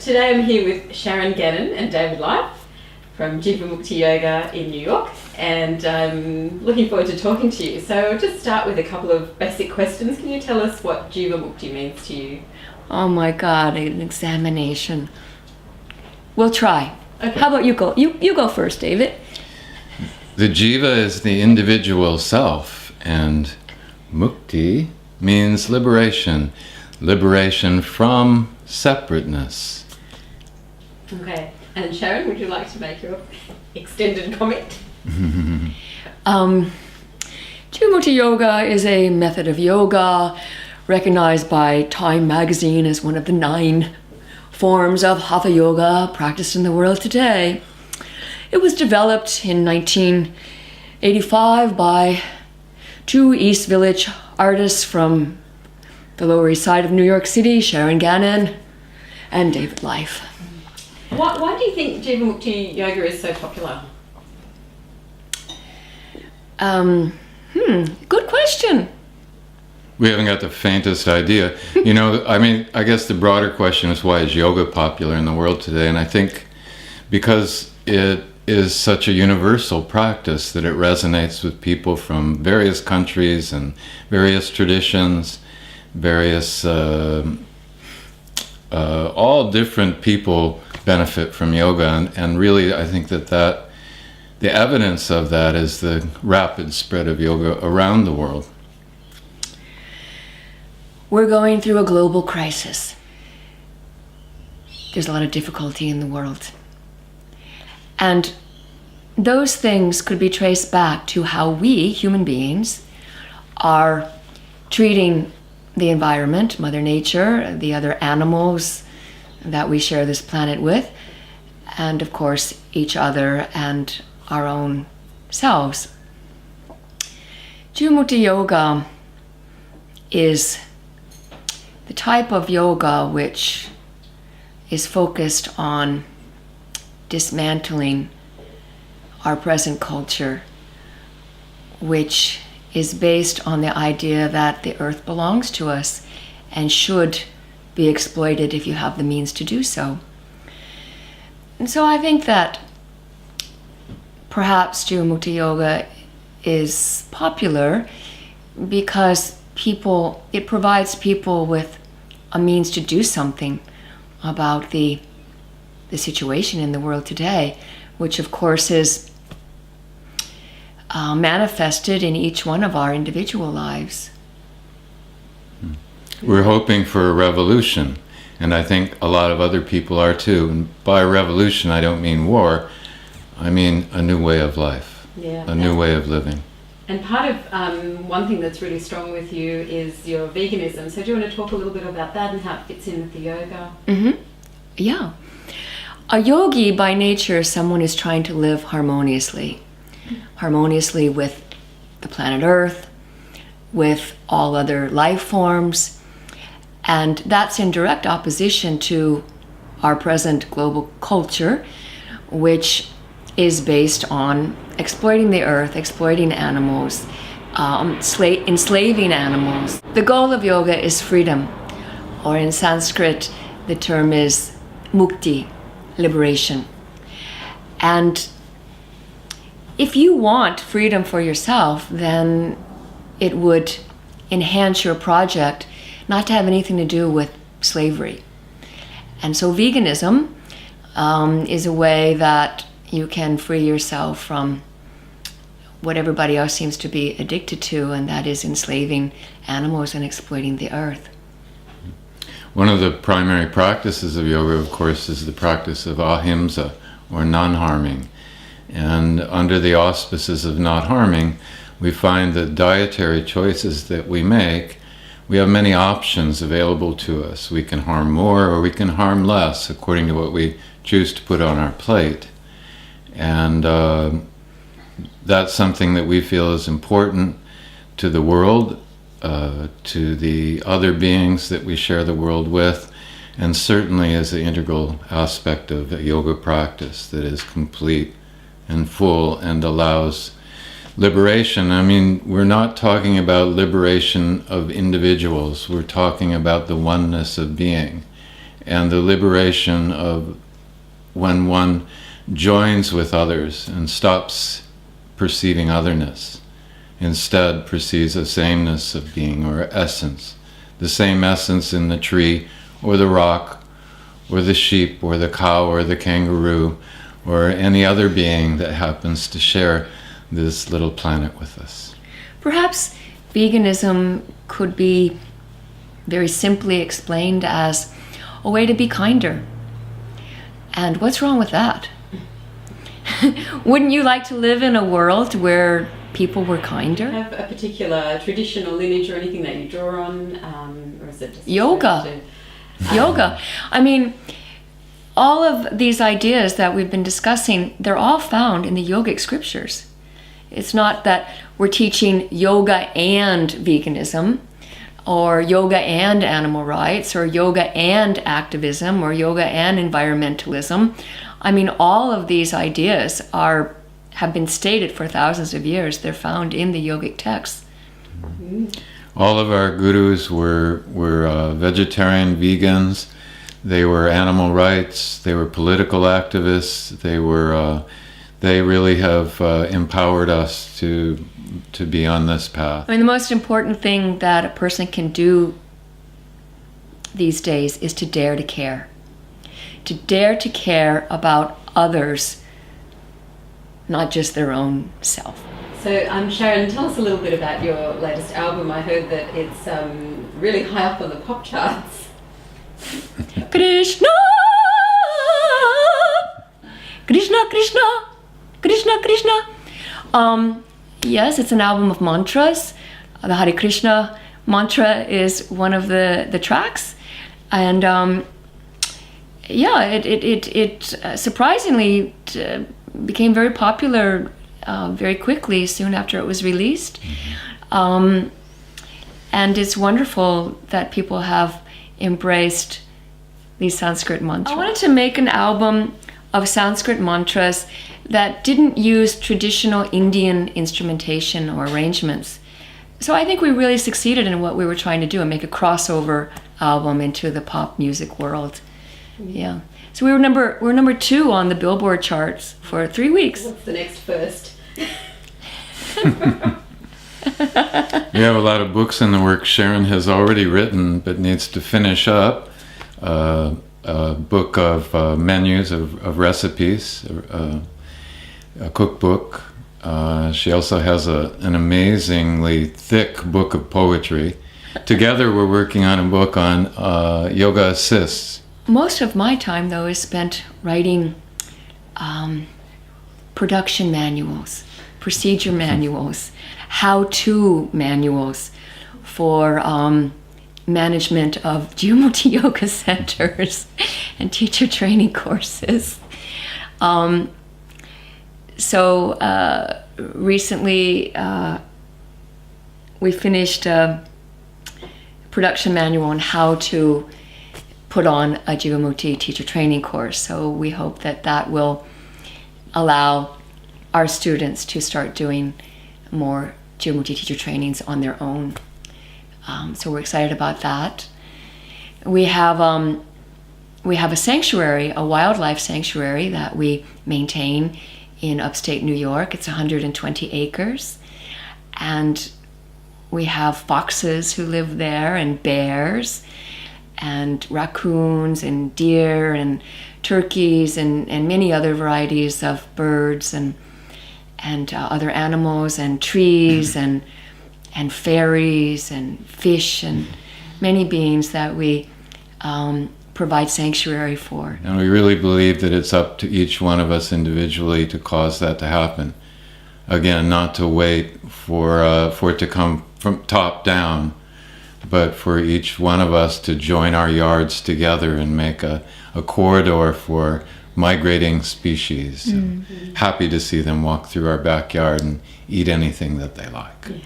Today I'm here with Sharon, Gannon and David Life from Jivamukti Yoga in New York, and I'm looking forward to talking to you. So I'll just start with a couple of basic questions. Can you tell us what Jivamukti means to you? Oh my God, an examination. We'll try. Okay. How about you go? You go first, David. The jiva is the individual self, and mukti means liberation. Liberation from separateness. Okay. And Sharon, would you like to make your extended comment? Jivamukti Yoga is a method of yoga recognized by Time magazine as one of the 9 forms of Hatha yoga practiced in the world today. It was developed in 1985 by 2 East Village artists from the Lower East Side of New York City, Sharon, Gannon, and David Life. Why do you think Jivamukti Yoga is so popular? Good question. We haven't got the faintest idea. I guess the broader question is, why is yoga popular in the world today? And I think because it is such a universal practice that it resonates with people from various countries and various traditions, various, all different people benefit from yoga. And really, I think that the evidence of that is the rapid spread of yoga around the world. We're going through a global crisis. There's a lot of difficulty in the world. And those things could be traced back to how we, human beings, are treating the environment, Mother Nature, the other animals that we share this planet with, and of course, each other and our own selves. Jivamukti Yoga is the type of yoga which is focused on dismantling our present culture, which is based on the idea that the earth belongs to us and should be exploited if you have the means to do so. And so I think that perhaps Jivamukti Yoga is popular because it provides people with a means to do something about the situation in the world today, which of course is manifested in each one of our individual lives. We're hoping for a revolution, and I think a lot of other people are too. And by revolution, I don't mean war. I mean a new way of life, a new way of living. And part of one thing that's really strong with you is your veganism. So do you want to talk a little bit about that and how it fits in with the yoga? Yeah. A yogi by nature is someone who's trying to live harmoniously with the planet Earth, with all other life forms, and that's in direct opposition to our present global culture, which is based on exploiting the earth, exploiting animals, enslaving animals. The goal of yoga is freedom, or in Sanskrit, the term is mukti, liberation. And if you want freedom for yourself, then it would enhance your project not to have anything to do with slavery. And so veganism is a way that you can free yourself from what everybody else seems to be addicted to, and that is enslaving animals and exploiting the earth. One of the primary practices of yoga, of course, is the practice of ahimsa, or non-harming. And under the auspices of not harming, we find that dietary choices that we make, we have many options available to us. We can harm more or we can harm less according to what we choose to put on our plate. And that's something that we feel is important to the world, to the other beings that we share the world with, and certainly as an integral aspect of a yoga practice that is complete and full and allows liberation. I mean, we're not talking about liberation of individuals, we're talking about the oneness of being. and the liberation of when one joins with others and stops perceiving otherness, instead perceives a sameness of being or essence, the same essence in the tree or the rock or the sheep or the cow or the kangaroo or any other being that happens to share this little planet with us. Perhaps veganism could be very simply explained as a way to be kinder. And what's wrong with that? Wouldn't you like to live in a world where people were kinder? Have a particular tradition or lineage or anything that you draw on, or is it just Yoga. Yoga. I mean, all of these ideas that we've been discussing, they're all found in the yogic scriptures. It's not that we're teaching yoga and veganism, or yoga and animal rights, or yoga and activism, or yoga and environmentalism. I mean, all of these ideas have been stated for thousands of years. They're found in the yogic texts. All of our gurus were vegetarian, vegans. They were animal rights. They were political activists. They really have empowered us to be on this path. I mean, the most important thing that a person can do these days is to dare to care. To dare to care about others, not just their own self. So, Sharon, tell us a little bit about your latest album. I heard that it's really high up on the pop charts. Krishna, Krishna, Krishna, Krishna, Krishna. Yes, it's an album of mantras. The Hare Krishna mantra is one of the tracks, and it surprisingly became very popular very quickly soon after it was released. And it's wonderful that people have embraced these Sanskrit mantras. I wanted to make an album of Sanskrit mantras that didn't use traditional Indian instrumentation or arrangements. So I think we really succeeded in what we were trying to do and make a crossover album into the pop music world. Yeah. So we were number 2 on the Billboard charts for 3 weeks. What's the next first? We have a lot of books in the works Sharon has already written but needs to finish up. A book of menus, of recipes, a cookbook. She also has an amazingly thick book of poetry. Together we're working on a book on yoga assists. Most of my time, though, is spent writing production manuals, procedure manuals, how-to manuals for management of Jivamukti Yoga centers and teacher training courses. Recently we finished a production manual on how to put on a Jivamukti teacher training course. So we hope that will allow our students to start doing more Jivamukti teacher trainings on their own. So we're excited about that. We have a sanctuary, a wildlife sanctuary that we maintain in upstate New York. It's 120 acres. And we have foxes who live there, and bears, and raccoons, and deer, and turkeys, and many other varieties of birds, and other animals, and trees, and fairies, and fish, and many beings that we provide sanctuary for. And we really believe that it's up to each one of us individually to cause that to happen. Again, not to wait for it to come from top down, but for each one of us to join our yards together and make a corridor for migrating species. Mm-hmm. Happy to see them walk through our backyard and eat anything that they like. Yeah.